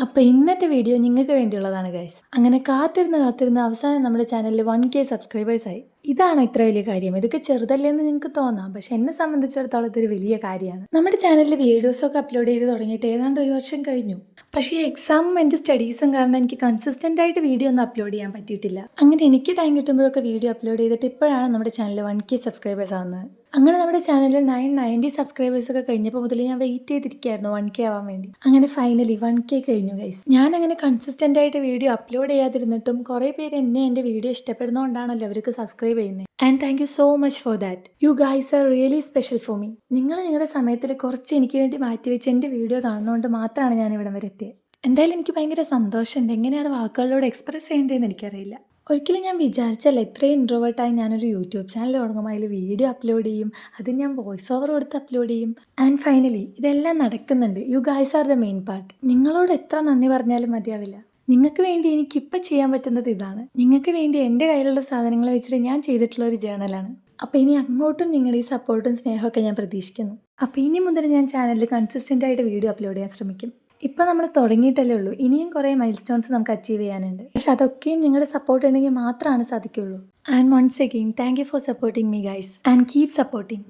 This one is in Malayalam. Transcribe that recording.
അപ്പോൾ ഇന്നത്തെ വീഡിയോ നിങ്ങൾക്ക് വേണ്ടിയുള്ളതാണ് ഗൈസ്. അങ്ങനെ കാത്തിരുന്ന് അവസാനം നമ്മുടെ ചാനലിൽ 1K സബ്സ്ക്രൈബേഴ്സ് ആയി. ഇതാണ് ഇത്ര വലിയ കാര്യം. ഇതൊക്കെ ചെറുതല്ലേ എന്ന് നിങ്ങൾക്ക് തോന്നാം, പക്ഷെ എന്നെ സംബന്ധിച്ചിടത്തോളം ഇതൊരു വലിയ കാര്യമാണ്. നമ്മുടെ ചാനലിൽ വീഡിയോസൊക്കെ അപ്ലോഡ് ചെയ്ത് തുടങ്ങിയിട്ട് ഏതാണ്ട് 1 വർഷം കഴിഞ്ഞു. പക്ഷേ എക്സാമും എൻ്റെ സ്റ്റഡീസും കാരണം എനിക്ക് കൺസിസ്റ്റൻ്റ് ആയിട്ട് വീഡിയോ ഒന്നും അപ്ലോഡ് ചെയ്യാൻ പറ്റിയിട്ടില്ല. അങ്ങനെ എനിക്ക് ടൈം കിട്ടുമ്പോഴൊക്കെ വീഡിയോ അപ്ലോഡ് ചെയ്തിട്ട് ഇപ്പോഴാണ് നമ്മുടെ ചാനൽ 1K സബ്സ്ക്രൈബേഴ്സ് ആവുന്നത്. അങ്ങനെ നമ്മുടെ ചാനലിൽ 990 സബ്സ്ക്രൈബേഴ്സ് ഒക്കെ കഴിഞ്ഞപ്പോൾ മുതൽ ഞാൻ വെയിറ്റ് ചെയ്തിരിക്കുകയായിരുന്നു 1K ആവാൻ വേണ്ടി. അങ്ങനെ ഫൈനലി 1K കഴിഞ്ഞു ഗൈസ്. ഞാൻ അങ്ങനെ കൺസിസ്റ്റൻ്റ് ആയിട്ട് വീഡിയോ അപ്ലോഡ് ചെയ്യാതിരുന്നിട്ടും കുറേ പേര് എൻ്റെ വീഡിയോ ഇഷ്ടപ്പെടുന്നതുകൊണ്ടാണല്ലോ അവർക്ക് സബ്സ്ക്രൈബ് ചെയ്യുന്നത്. And thank you so much for that. You guys are really special for me. നിങ്ങൾ നിങ്ങളുടെ സമയത്തിൽ കുറച്ച് എനിക്ക് വേണ്ടി മാറ്റിവെച്ച് എൻ്റെ വീഡിയോ കാണുന്നതുകൊണ്ട് മാത്രമാണ് ഞാൻ ഇവിടെ വരെ എത്തിയത്. എന്തായാലും എനിക്ക് ഭയങ്കര സന്തോഷമുണ്ട്. എങ്ങനെയാണ് വാക്കുകളിലൂടെ എക്സ്പ്രസ് ചെയ്യേണ്ടതെന്ന് എനിക്കറിയില്ല. ഒരിക്കലും ഞാൻ വിചാരിച്ചല്ല ഇത്രയും ഇൻട്രോവേർട്ടായി ഞാനൊരു യൂട്യൂബ് ചാനൽ തുടങ്ങും, അതിൽ വീഡിയോ അപ്ലോഡ് ചെയ്യും, അത് ഞാൻ വോയിസ് ഓവർ കൊടുത്ത് അപ്ലോഡ് ചെയ്യും. ആൻഡ് ഫൈനലി ഇതെല്ലാം നടക്കുന്നുണ്ട്. You guys are the main part. നിങ്ങളോട് എത്ര നന്ദി പറഞ്ഞാലും മതിയാവില്ല. നിങ്ങൾക്ക് വേണ്ടി എനിക്കിപ്പോൾ ചെയ്യാൻ പറ്റുന്നത് ഇതാണ്. നിങ്ങൾക്ക് വേണ്ടി എൻ്റെ കയ്യിലുള്ള സാധനങ്ങൾ വെച്ചിട്ട് ഞാൻ ചെയ്തിട്ടുള്ള ഒരു ജേണലാണ്. അപ്പോൾ ഇനി അങ്ങോട്ടും നിങ്ങളുടെ ഈ സപ്പോർട്ടും സ്നേഹമൊക്കെ ഞാൻ പ്രതീക്ഷിക്കുന്നു. അപ്പോൾ ഇനി മുതൽ ഞാൻ ചാനലിൽ കൺസിസ്റ്റൻ്റ് ആയിട്ട് വീഡിയോ അപ്ലോഡ് ചെയ്യാൻ ശ്രമിക്കും. ഇപ്പോൾ നമ്മൾ തുടങ്ങിയിട്ടല്ലേ ഉള്ളൂ, ഇനിയും കുറേ മൈൽ സ്റ്റോൺസ് നമുക്ക് അച്ചീവ് ചെയ്യാനുണ്ട്. പക്ഷെ അതൊക്കെയും നിങ്ങളുടെ സപ്പോർട്ട് ഉണ്ടെങ്കിൽ മാത്രമാണ് സാധിക്കുള്ളൂ. And once again thank you for supporting me guys and keep supporting.